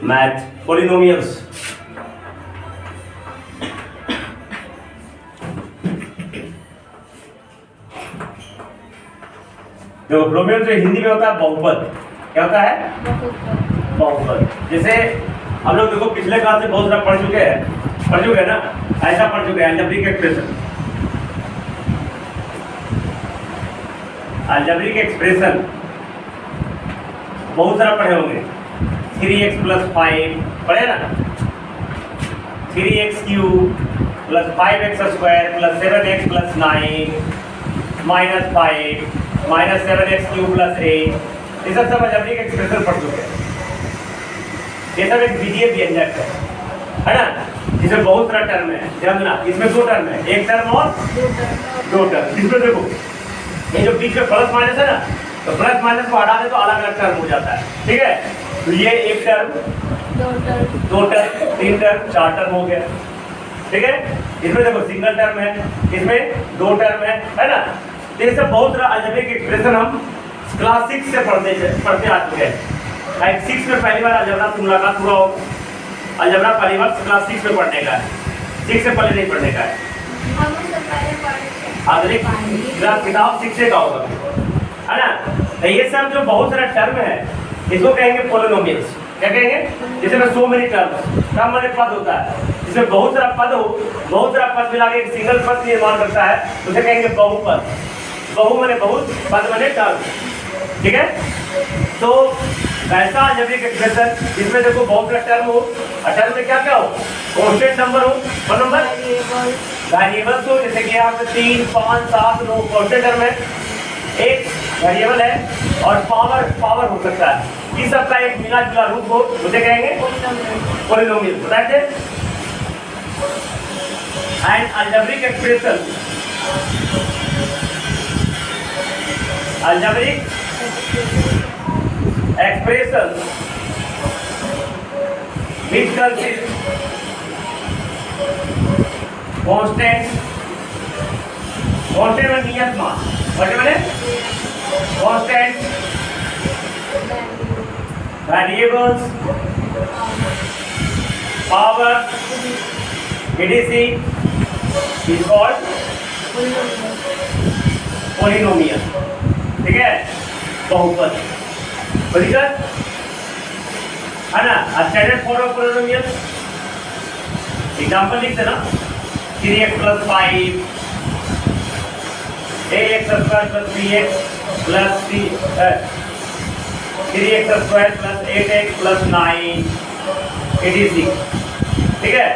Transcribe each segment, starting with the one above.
Math polynomials. देखो polynomial जो हिंदी में होता है बहुपद। क्या होता है? बहुपद। जैसे हम लोग देखो पिछले क्लास से बहुत सारा पढ़ चुके हैं ना, ऐसा पढ़ चुके हैं अलजेब्रिक एक्सप्रेशन। अलजेब्रिक एक्सप्रेशन बहुत सारा पढ़े होंगे। 3x + 5 पढ़े ना, 3x³ + 5x² + 7x + 9 -5 -7x³ + 8, ये सब अलजेब्रिक एक्सप्रेशन पढ़ चुके हैं। ये सब एक बीजीय व्यंजक है ना, इसमें बहुत सारा टर्म है। ध्यान देना, इसमें दो टर्म है, एक टर्म और दो टर्म। इसमें देखो ये जो बीच में प्लस माइनस है ना, तो प्लस माइनस को हटा दे तो अलग अलग टर्म हो जाता है। ठीक है, तो ये एक टर्म, दो टर्म, तीन टर्म, चार टर्म हो गया। ठीक है, इसमें देखो सिंगल टर्म है, इसमें दो टर्म है ना। तो ये सब बहुत सारा अलजेब्रिक एक्सप्रेशन हम क्लास 6 से पढ़ते आ चुके हैं। लाइक 6 में पहली बार अलजेब्रा से मुलाकात हुआ हो। अलजेब्रा पहली बार क्लास 6 में पढ़ने का है, 6 से पहले नहीं पढ़ने का है। किताब 6 से का होगा, है ना। तो ये सब जो बहुत सारा टर्म है इसको कहेंगे पॉलिनोमियल्स। क्या कहेंगे? जैसे में सो मेनी टर्म्स, टर्म माने पद होता है, जिसमें बहुत सारा पद हो, बहुत सारा पद मिला के एक सिंगल पद निर्माण करता है, उसे कहेंगे बहुपद। बहु माने बहुत, पद माने टर्म। ठीक है, तो ऐसा अलजेब्रिक एक्सप्रेशन जिसमें देखो बहुत सारा टर्म हो, और टर्म में क्या क्या हो? कांस्टेंट नंबर हो, कौन नंबर? वेरिएबल्स हो, जैसे कि यहाँ पे 3, 5, 7, 9 कांस्टेंट टर्म है, एक वेरिएबल है, और पावर हो सकता है। इस सब का एक मिला जुला रूप हो, उसे कहेंगे polynomial. That is an algebraic expression. Algebraic expression which consists constant में नियत मान, माने constant variables, power, etc. is called polynomial। ठीक है, बहुपद है ना। Standard form of polynomial example लिखते ना, 3x + 5 ax² + bx + 3x² + 8x + 9 etc। ठीक है,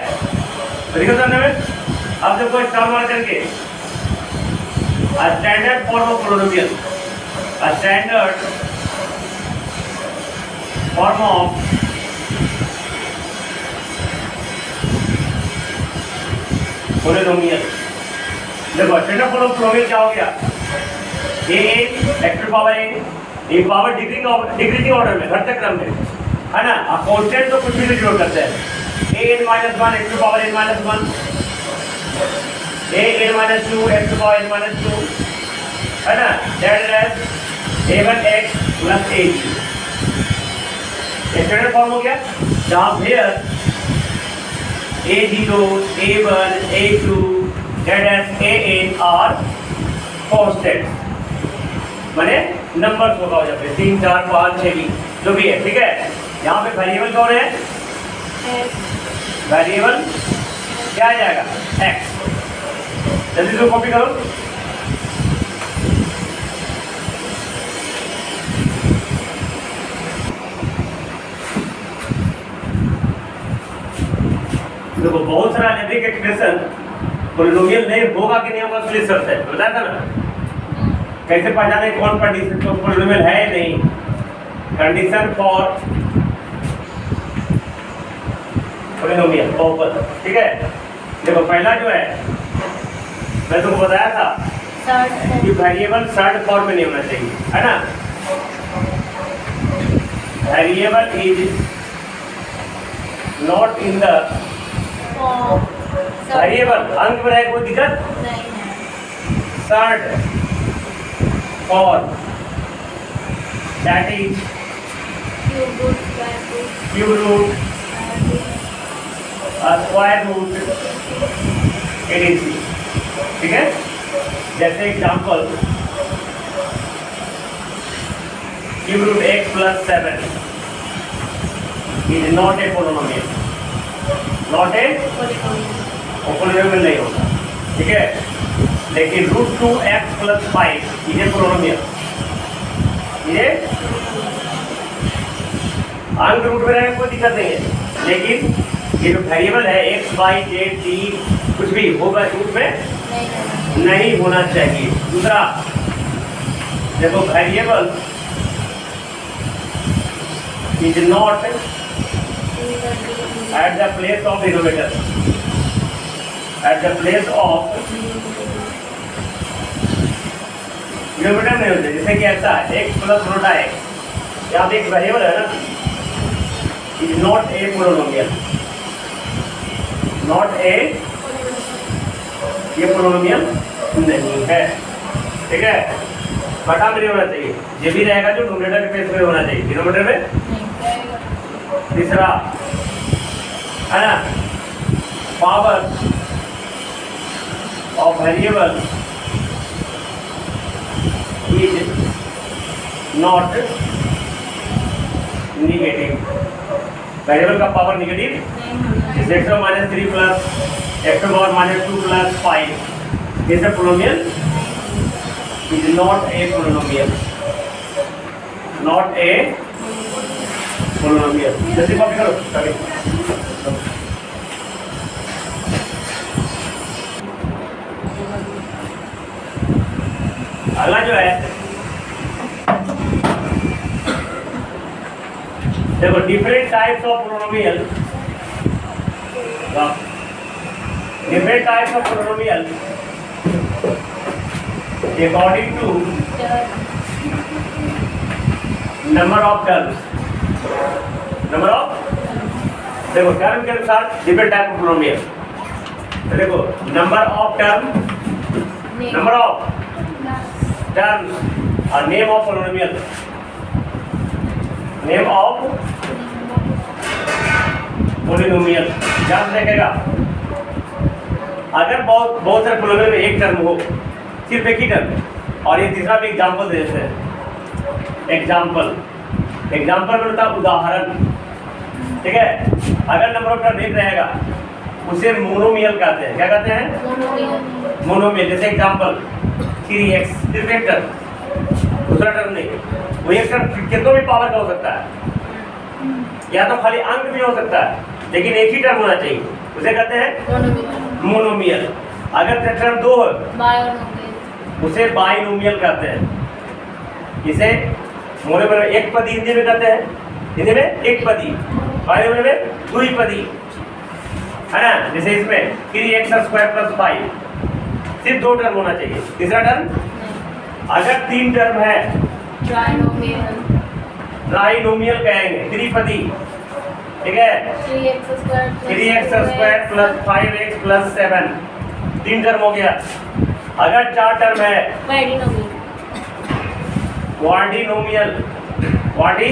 देखो समझ में। अब देखो स्टार मार करके standard form of polynomial, standard form of polynomial. देखो स्टैंडर्ड फॉर्म ऑफ पॉलिनोमियल क्या हो गया? x power a power decreasing order में, घटते क्रम में, है ना। अब कांस्टेंट तो कुछ भी नहीं जोड़ करते हैं। a(n−1) x power n-1, a(n−2) x power n-2, है ना। That is a1x + a2। Standard form हो गया, जहां फिर a0, a1, a2, that is an are constant, माने नंबर होगा हो जाते 3, 4, 5, 6 भी जो भी है। ठीक है, यहाँ पे वेरिएबल कौन है? वेरिएबल क्या आ जाएगा? x। जल्दी से कॉपी करो। देखो बहुत सारा अलजेब्रिक एक्सप्रेशन पॉलिनोमियल नहीं होगा कि नहीं होगा, उसके शर्त है, बताया था ना। कैसे पहचाने कौन पॉलिनोमियल है या नहीं? कंडीशन फॉर पॉलिनोमियल बहुपद। ठीक है, देखो पहला जो है मैं तुमको बताया था कि वेरिएबल थर्ड फॉर्म में नहीं होना चाहिए, है ना। Variable is not in the variable, अंक में रहेगा, कोई दिक्कत नहीं है। Third form that is cube root square root etc. ठीक है, जैसे example cube root X plus 7 is not a polynomial, not a polynomial नहीं होगा। ठीक है, लेकिन रूट 2x प्लस 5 ये पोलिनोमियल, ये अंक रूट में रहेगा कोई दिक्कत नहीं है, लेकिन ये जो वेरिएबल है x y z t कुछ भी होगा रूट में नहीं होना चाहिए। दूसरा देखो, variable is not at the place of denominator, at the place of denominator नहीं होते। जैसे कि ऐसा x प्लस रोटा x, यहाँ पे एक वेरिएबल है ना, is not a polynomial, not ए, ये पोलिनोमियल नहीं है। ठीक है, बटा में नहीं होना चाहिए, ये भी रहेगा जो न्यूमरेटर के प्लेस में होना चाहिए, डिनोमिनेटर में। तीसरा है ना, power of variable is not negative, variable का पावर निगेटिव, जैसे x minus 3 plus x power minus 2 plus 5 is a polynomial, is not a polynomial, not a polynomial. जल्दी कॉपी करो सभी। अगला जो है देखो, different types of polynomial, different types of polynomial according to number of terms, number of, देखो term के अनुसार डिफरेंट टाइप ऑफ पोलिनोमियल। तो देखो, number of term, number of terms और name of polynomial, name of polynomial. ध्यान से देखेगा, अगर बहुत सारे पोलिनोमियल में एक टर्म हो, सिर्फ एक ही टर्म, और ये तीसरा भी एग्जाम्पल दे देते हैं। एग्जाम्पल में होता उदाहरण। ठीक है, अगर नंबर ऑफ टर्म एक रहेगा उसे मोनोमियल कहते हैं। क्या कहते हैं? मोनोमियल। जैसे एग्जाम्पल 3x, सिर्फ एक टर्म, दूसरा टर्म नहीं। वो एक टर्म कितनों भी पावर का हो सकता है, या तो खाली अंक भी हो सकता है, लेकिन एक ही टर्म होना चाहिए, उसे कहते हैं मोनोमियल। अगर टर्म दो हो उसे बाइनोमियल कहते हैं। इसे मोनोमियल एक पदी हिंदी में कहते हैं, हिंदी में एक पदी, बाइनोमियल में द्विपदी, है ना। जैसे इसमें 3x स्क्वायर प्लस 5, सिर्फ दो टर्म होना चाहिए। तीसरा टर्म, अगर तीन टर्म है ट्राइनोमियल कहेंगे, त्रिपदी। ठीक है, 3x square plus 5x plus 7, तीन टर्म हो गया। अगर चार टर्म है क्वाड्रिनोमियल, क्वाड्री,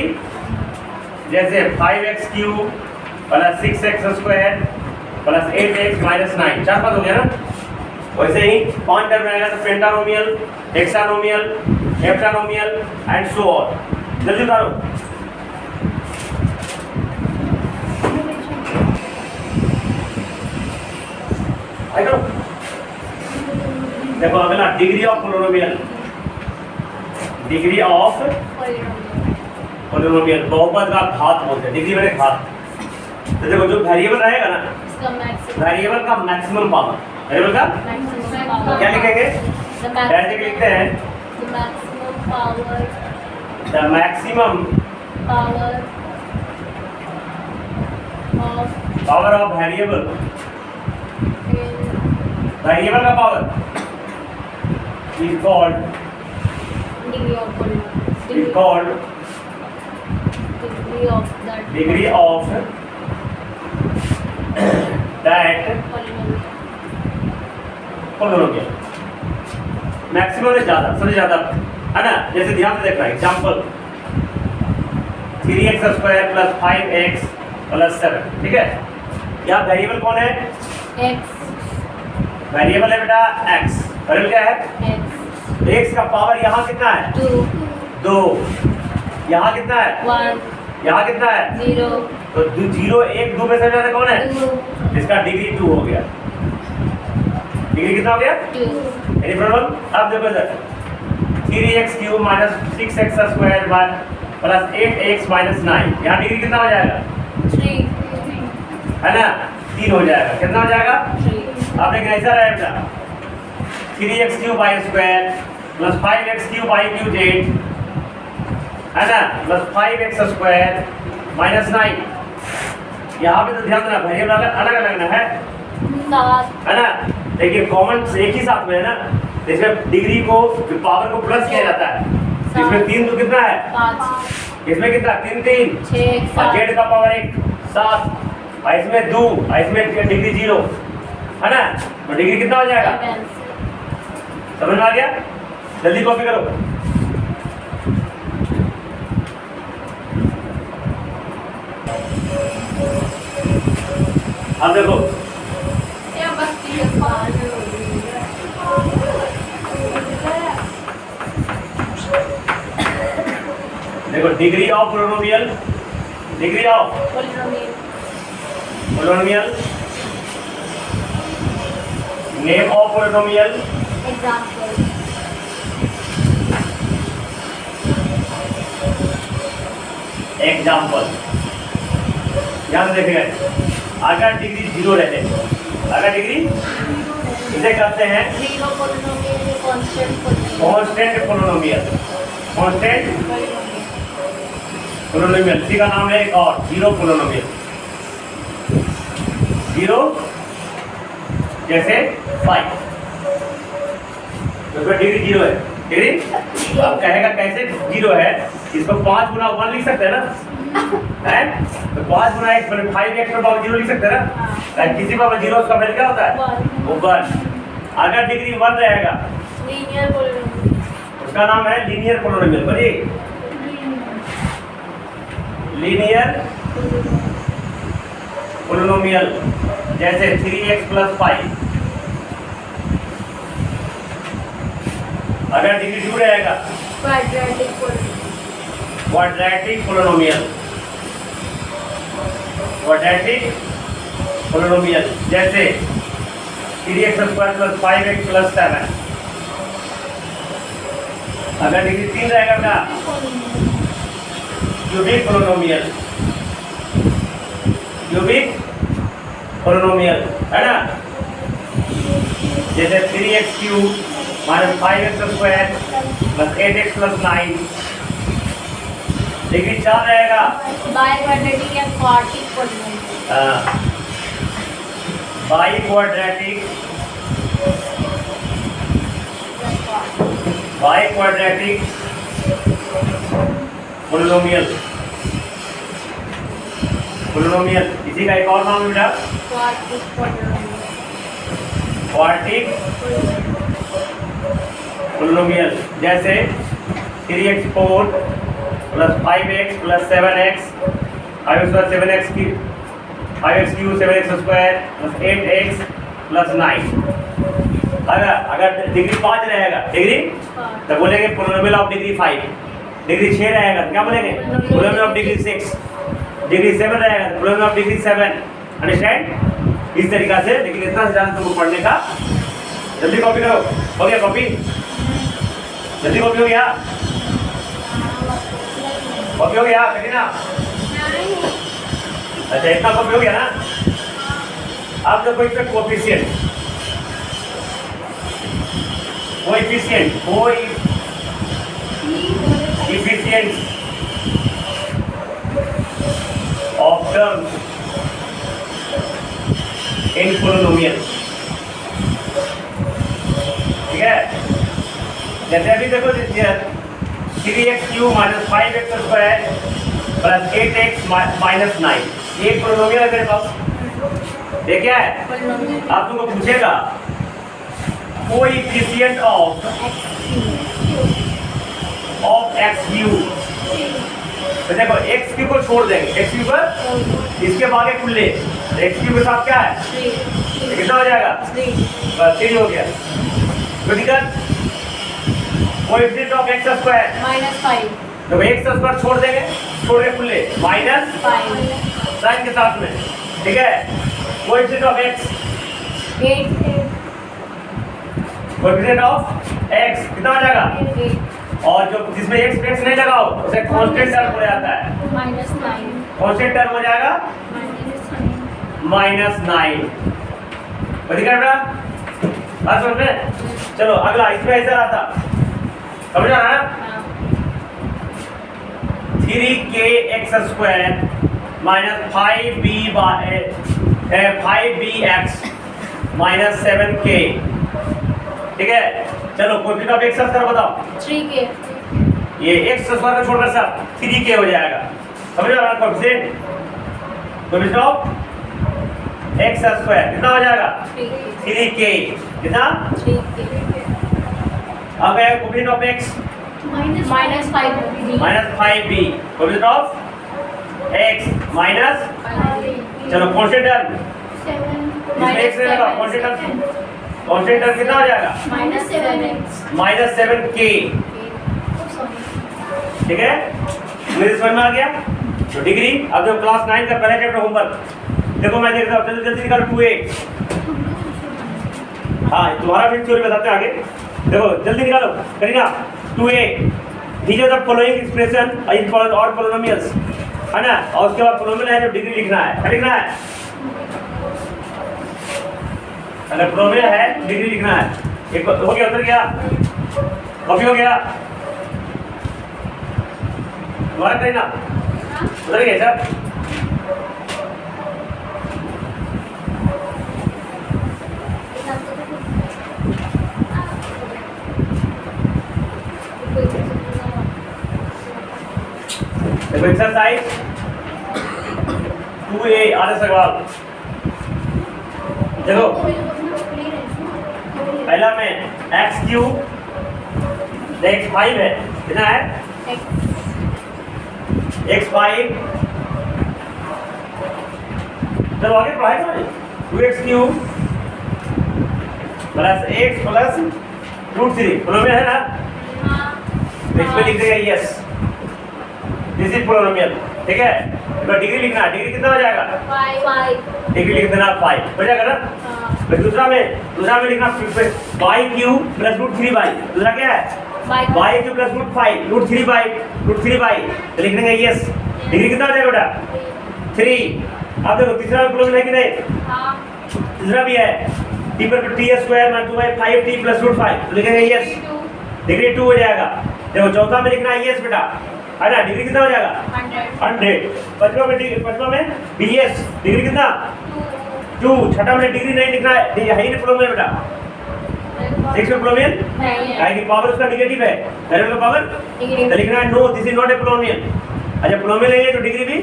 जैसे 5x cube plus 6x square plus 8x minus 9, चार पद हो गया ना। वैसे ही पांच टर्म रहेगा तो पेंटानोमियल, हेक्सानोमियल, हेप्टानोमियल एंड सो ऑन। जल्दी उतारो। देखो अगला, degree of polynomial, degree of polynomial, बहुपद का घात बोलते हैं, डिग्री में घात। तो देखो जो वेरिएबल रहेगा ना, वेरिएबल का मैक्सिमम पावर, वेरिएबल का क्या लिखेंगे? डायरेक्ट लिखते हैं the maximum power of variable, variable का power is called degree of that polynomial. Maximum से ज्यादा, सबसे ज्यादा, है ना। जैसे ध्यान से देखना, example 3x square plus 5x plus 7, ठीक है। यहाँ वेरिएबल कौन है? x वेरिएबल है बेटा x। वेरिएबल क्या है? x x का पावर यहाँ कितना है? 2 2। यहाँ कितना है? 1 यहाँ कितना है? 0 तो 0 1 2 में से ज्यादा कौन है? 2 इसका डिग्री 2 हो गया। डिग्री कितना हो गया? 2 एनी प्रॉब्लम? अब देखो इधर 3x cube minus 6x square plus 8x minus 9, यहाँ डिग्री कितना हो जाएगा? 3 है ना? 3 हो जाएगा। कितना हो जाएगा? 3 अब लेकिन ऐसा रहेगा 3x cube Y square plus 5x cube Y cube Z, है ना, प्लस 5x स्क्वायर माइनस 9। यहाँ पे तो ध्यान देना वेरिएबल अलग अलग ना है, 7 है ना। देखिए कॉमन एक ही साथ में है ना, इसमें डिग्री को पावर को प्लस किया जाता है। इसमें 3 तो कितना है? 5 इसमें कितना? 3 3 6 और 7 जेड का पावर 1 7 और इसमें 2 और इसमें डिग्री 0, है ना। तो डिग्री कितना हो जाएगा? 7 समझ में आ गया? जल्दी कॉपी करो। अब देखो देखो degree of polynomial, degree of polynomial, name of polynomial, example example. ध्यान देखिए, अगर डिग्री 0 रहे, अगर डिग्री इसे कहते हैं 0 पोलिनोमियल में constant constant polynomial, constant polynomial. इसी का नाम है एक और 0 पोलिनोमियल। 0 जैसे 5, तो डिग्री 0 है। डिग्री अब कहेगा कैसे 0 है? इसको 5 गुना 1 लिख सकते हैं ना, है? तो 5 गुना 1 मतलब 5x पर पावर 0 लिख सकते हैं ना। किसी पावर 0 उसका वैल्यू क्या होता है? 1। अगर डिग्री 1 रहेगा लीनियर पोलिनोमियल, उसका नाम है लीनियर पोलिनोमियल। बोलिए लीनियर पोलिनोमियल। जैसे 3x प्लस 5। अगर डिग्री 2 रहेगा quadratic polynomial, quadratic polynomial, quadratic polynomial. जैसे 3x square plus 5x plus 7। अगर डिग्री 3 रहेगा क्या? क्यूबिक पोलिनोमियल, क्यूबिक पोलिनोमियल, है ना। जैसे 3x cube minus 5x square plus 8x plus 9। Degree 4 रहेगा बाई क्वाड्रेटिक या quartic polynomial, by quadratic, by quadratic polynomial, polynomial. इसी का एक और नाम है बेटा क्वार्टिक पोलिनोमियल, क्वार्टिक पोलिनोमियल। जैसे 3x 4 plus 5x plus 7x 5x plus 7x की 5x cube 7x square plus 8x plus 9। अगर डिग्री 5 रहेगा, डिग्री तो बोलेंगे पोलिनोमियल ऑफ डिग्री 5। डिग्री 6 रहेगा तो क्या बोलेंगे? Polynomial of degree 6। डिग्री 7 रहेगा तो पोलिनोमियल ऑफ डिग्री 7। अंडरस्टैंड? इस तरीका से। लेकिन इतना से ज़्यादा तुमको पढ़ने का। जल्दी कॉपी करो। हो गया कॉपी? जल्दी कॉपी हो गया? कॉपी हो गया कहीं ना? अच्छा इतना कॉपी हो गया ना? अब देखो इसमें coefficient, coefficient, coefficient of terms in polynomial. ठीक है? जैसे अभी देखो 3x cube minus 5x square plus 8x minus 9, ये पोलिनोमियल है मेरे पास। ये क्या है? आप तुमको पूछेगा कोएफिशिएंट ऑफ x क्यूब तो देखो x क्यूब को छोड़ देंगे, x क्यूब पर इसके भागे खुले, x क्यूब के साथ क्या है, ये कितना हो जाएगा, बस 3 हो गया। तो दिक्कत कोएफिशिएंट ऑफ x स्क्वायर -5 तो x स्क्वायर छोड़ देंगे, छोड़ के खुले -5 साइन के साथ में, ठीक है। Coefficient of x 8 coefficient of x कितना हो जाएगा, और जो जिसमें x नहीं लगाओ उसे कांस्टेंट टर्म हो जाता है, -9 कांस्टेंट टर्म हो जाएगा -9। बढ़िया बेटा, बात समझ में। चलो अगला, इसमें ऐसा रहा था, समझ आ रहा है, 3kx square -5bx minus 7k, ठीक है। चलो कोएफिशिएंट ऑफ x स्क्वायर बताओ, 3k ये x स्क्वायर को छोड़कर सब 3k हो जाएगा, समझ आ रहा है। कोएफिशिएंट ऑफ x स्क्वायर कितना हो जाएगा, 3k कितना, 3k अब है coefficient of x -5b -5b, coefficient of x minus, चलो कांस्टेंट टर्म, इसमें x नहीं लगा, कांस्टेंट टर्म कितना हो जाएगा, -7x -7k, ठीक है। मेरे समझ में आ गया। तो डिग्री, अब जो क्लास 9 का पहला चैप्टर होमवर्क देखो, मैं देख रहा हूँ, जल्दी जल्दी निकालो 2a। हाँ तुम्हारा भी थ्योरी बताते हैं आगे, देखो जल्दी निकालो Kareena. 2a, these are the following expression in और polynomials, है ना, और उसके बाद पोलोमियल है जो डिग्री लिखना है, क्या लिखना है, अगर पोलोमियल है डिग्री लिखना है। एक हो गया, उतर गया, कॉपी हो गया तुम्हारा करीना, उतर गया सर। देखो एक्सरसाइज 2a आधे सवाल, देखो पहला में x क्यूब x5 है, कितना है x5, चलो आगे पढ़ाई करो, 2x cube plus x plus √3, पोलोमियल है ना, इसमें लिख देगा यस, दिस इज पोलोमियल, ठीक है। तो डिग्री लिखना है, डिग्री कितना हो जाएगा, 5 डिग्री लिख देना 5 हो जाएगा ना। फिर दूसरा में लिखना y क्यूब प्लस √3y, दूसरा क्या है y क्यूब प्लस √3y, तो लिख देंगे यस, डिग्री कितना हो जाएगा बेटा 3। अब देखो तीसरा पोलोमियल है कि नहीं, तीसरा भी है, t पर t square minus 2y 5t plus √5, तो लिखेंगे यस, डिग्री 2 हो जाएगा। देखो चौथा में लिखना है यस बेटा, है ना, डिग्री कितना हो जाएगा 100। पांचवा में bs, डिग्री कितना 2। छठा में डिग्री नहीं लिखना है, है ही नहीं पोलोमियल बेटा, 6 में पोलोमियल है कि पावर उसका नेगेटिव है, वेरिएबल का पावर, तो लिखना है no, this is not a polynomial. अच्छा पोलोमियल नहीं है तो डिग्री भी नहीं,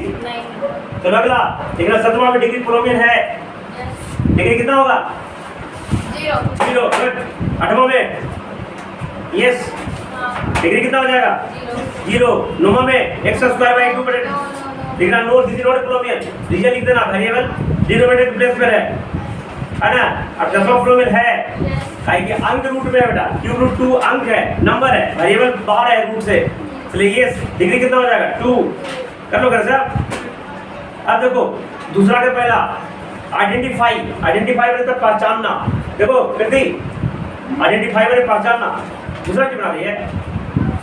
चलो अगला देखना, सत्रहवां में डिग्री पोलोमियल है, डिग्री कितना होगा 0। आठवां में यस, डिग्री कितना हो जाएगा 0। नौवां में x स्क्वायर बाई 2 बटे, लिखना no, this is not a polynomial, reason लिख देना, वेरिएबल डिनोमिनेटर प्लेस पर है ना। अब दसवां पोलोमियल है, काहे कि अंक रूट में है बेटा, क्यूब रूट 2 अंक है, नंबर है, वेरिएबल बाहर है रूट से, इसलिए यस, डिग्री कितना हो जाएगा 2। कर लो कर साहब। अब देखो दूसरा के पहला आइडेंटिफाई मतलब पहचानना, देखो कृति आइडेंटिफाई मतलब पहचानना, दूसरा क्या बना रही है,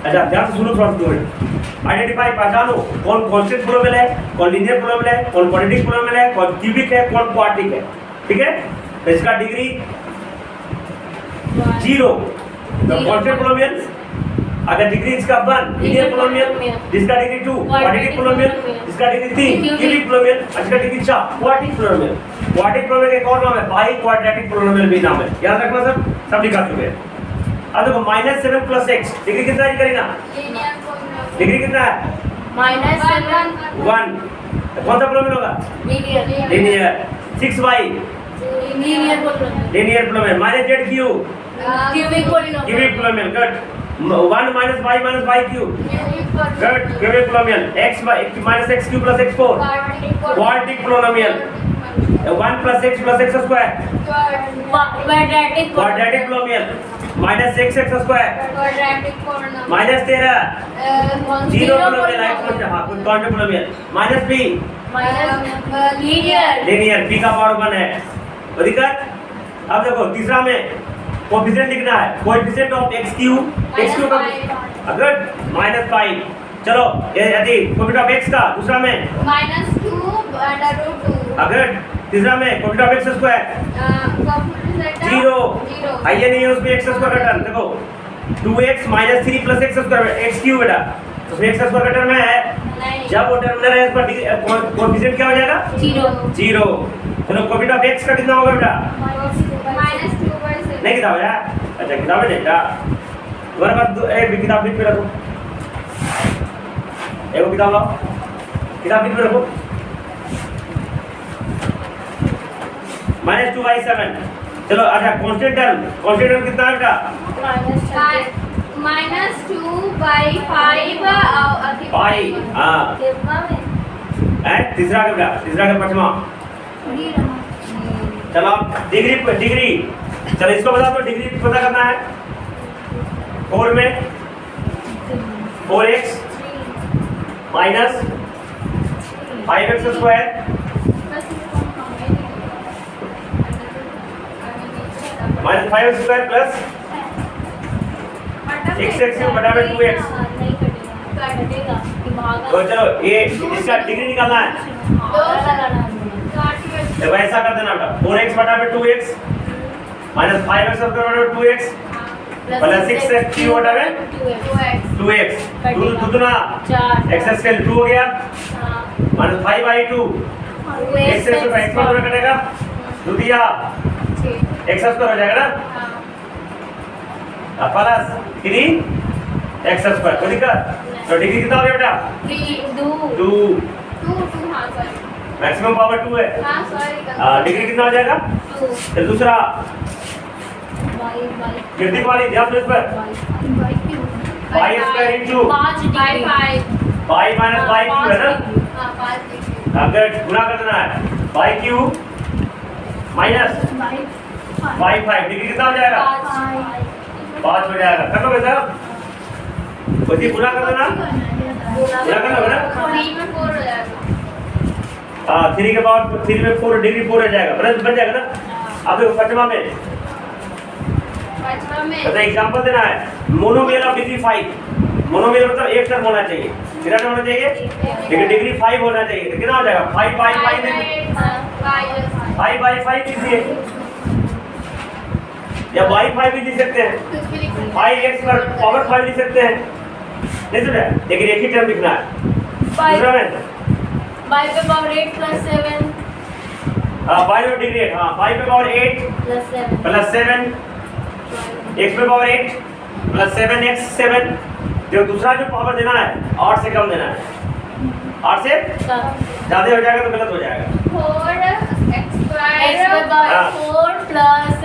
अच्छा ध्यान से सुनो थोड़ा सा। आइडेंटिफाई पहचानो, कौन कांस्टेंट पोलोमियल है, कौन लीनियर पोलोमियल है, कौन क्वाड्रेटिक पोलोमियल है, कौन क्यूबिक है, कौन क्वाड्रिक है, ठीक है। तो इसका डिग्री 0, तो कांस्टेंट पोलोमियल, अगर डिग्री इसका 1 लीनियर पोलोमियल, जिसका डिग्री 2 क्वाड्रेटिक पोलोमियल, जिसका डिग्री 3 क्यूबिक पोलोमियल, जिसका डिग्री 4 क्वाड्रिक पोलोमियल। क्वाड्रिक पोलोमियल का एक और नाम है बाई क्वाड्रेटिक पोलोमियल भी नाम है, याद रखना सब लिखा चुके हैं। अब देखो -7 प्लस x, डिग्री कितना है करीना, डिग्री कितना है -7 1, कौन सा पोलोमियल होगा linear. 6y linear पोलोमियल, linear पोलोमियल, -z cube cubic पोलोमियल, cubic पोलोमियल, good. 1 minus y cube. Good. Cubic polynomial. X minus x cube plus x 4. Quadratic polynomial. 1 plus x square. Quadratic polynomial. Minus x square. Minus 13. Zero polynomial. हाँ कुछ quadratic polynomial. Minus b. Linear. b का power 1 है. तो दिक्कत? अब देखो तीसरा में कोएफिशिएंट लिखना है. कोएफिशिएंट ऑफ x cube का अगर -5. चलो ये यदि कोएफिशिएंट ऑफ x का दूसरा में अगर तीसरा में कोएफिशिएंट ऑफ x स्क्वायर 0 आइए नहीं है उसमें x स्क्वायर का टर्म देखो 2x - 3 + x square x cube बेटा उसमें x स्क्वायर का टर्म है जब वो टर्म है इस पर कोएफिशिएंट क्या हो जाएगा 0 चलो कोएफिशिएंट ऑफ x का कितना होगा बेटा नहीं किताब है अच्छा किताब नहीं बेटा तुम्हारे पास एक किताब लिख के रखो एक किताब लाओ किताब लिख के रखो -2y7 चलो अच्छा कांस्टेंट टर्म कितना है बेटा -2/5 हां है तीसरा का पांचवा चलो डिग्री चलो इसको बता दो डिग्री पता करना है 4 में 4x minus 5x square minus 5x square plus 6x बटा में 2x तो चलो ये इसका डिग्री निकालना है तो ऐसा कर देना बेटा 4x बटा में 2x minus 5x square बटा में 2x प्लस 6x क्यूब बटा में 2x दूना x स्क्वायर 2 हो गया minus 5/2 x square x square कटेगा दूधिया x स्क्वायर हो जाएगा ना प्लस 3x स्क्वायर कोई दिक्कत तो डिग्री कितना हो गया बेटा 2 मैक्सिमम पावर 2 है डिग्री कितना हो जाएगा चल दूसरा गिनती वाली ध्यान दो इस पर y square into 5 minus y cube है ना अगर गुणा करना है y cube minus y 5 degree कितना हो जाएगा 5 हो जाएगा कर लो बेटा बच्चे गुणा कर देना गुणा करना है ना 3 के पावर 3 में 4 डिग्री 4 हो जाएगा बन जाएगा ना अब देखो पांचवा में अच्छा एग्जांपल देना है मोनोमियल ऑफ डिग्री 5 मोनोमियल मतलब एक टर्म होना चाहिए कितना टर्म होना चाहिए लेकिन डिग्री 5 होना चाहिए तो कितना हो जाएगा 5/5 लीजिए या y5 भी लिख सकते हैं 5x पर पावर 5 लिख सकते हैं नहीं समझा लेकिन एक ही टर्म लिखना है दूसरा में y पे पावर 8 + 7 हां y पे डिग्री 8 हां y पे पावर 8 + 7 x पे पावर 8 + 7x 7 जो दूसरा जो पावर देना है 8 से कम देना है 8 से ज्यादा हो जाएगा तो गलत हो जाएगा 4x पे पावर 4 प्लस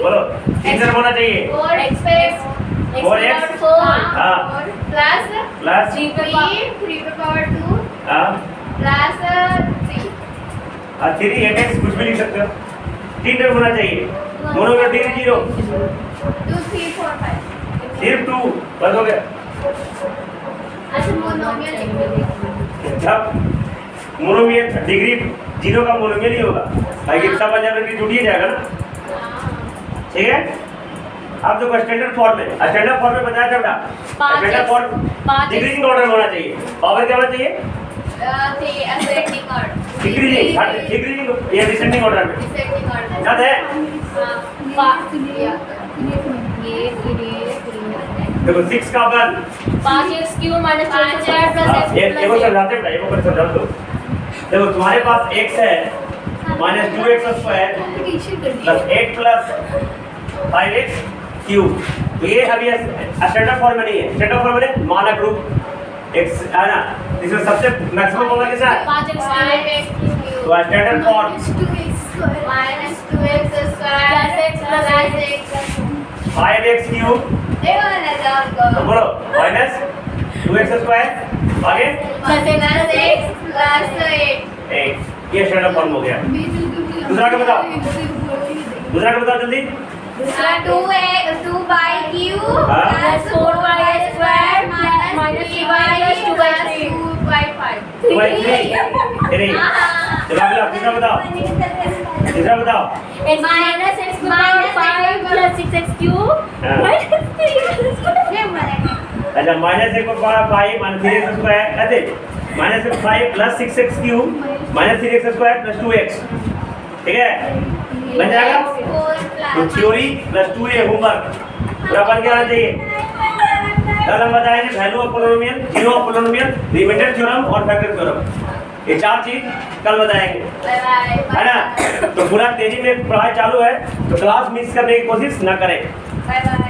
बोलो तीन टर्म होना चाहिए 4x पे 4x हां प्लस 3 पे पावर 2 हां प्लस 3 8x कुछ भी लिख सकते हो तीन टर्म होना चाहिए दोनों में डिग्री 0 2 3 4 5 सिर्फ 2 बस हो गया अच्छा मोनोमियल जब मोनोमियल डिग्री 0 का मोनोमियल ही होगा भाई सब बन जाएगा कि जुड़ ही जाएगा ना ठीक है अब जो स्टैंडर्ड फॉर्म में बताया था बेटा स्टैंडर्ड फॉर्म डिक्रीजिंग ऑर्डर में होना चाहिए पावर क्या होना चाहिए डिक्रीजिंग ये डिसेंडिंग ऑर्डर में याद है देखो 6 का अपन 5x cube minus 4 plus x ये वो समझाते हैं ये वो समझा दो देखो तुम्हारे पास x है -2x square plus 8 plus 5x cube तो ये अभी स्टैंडर्ड फॉर्म में नहीं है स्टैंडर्ड फॉर्म में मानक रूप x है ना इसमें सबसे मैक्सिमम पावर कितना है 5x तो standard form -2x square plus x 5x cube तो बोलो माइनस 2x स्क्वायर आगे प्लस x प्लस 8 ये स्टैंडर्ड फॉर्म हो गया। दूसरा का बताओ जल्दी। दूसरा 2 by q plus 4 by square minus 3 by 2 by 5 2 by 3 नहीं चलो अगला तीसरा बताओ x minus x power 5 plus 6x cube minus 3 अच्छा minus 1 power 5 minus 3x square ऐसे minus 5 plus 6x cube minus 3x square plus 2x ठीक है बन जाएगा। तो थ्योरी प्लस 2a होमवर्क पूरा बन के आना चाहिए। कल हम बताएंगे value of polynomial, zero of polynomial, remainder theorem और फैक्टर थ्योरम, ये 4 चीज कल बताएंगे है ना। तो पूरा तेजी में पढ़ाई चालू है तो क्लास मिस करने की कोशिश ना करें। Bye bye.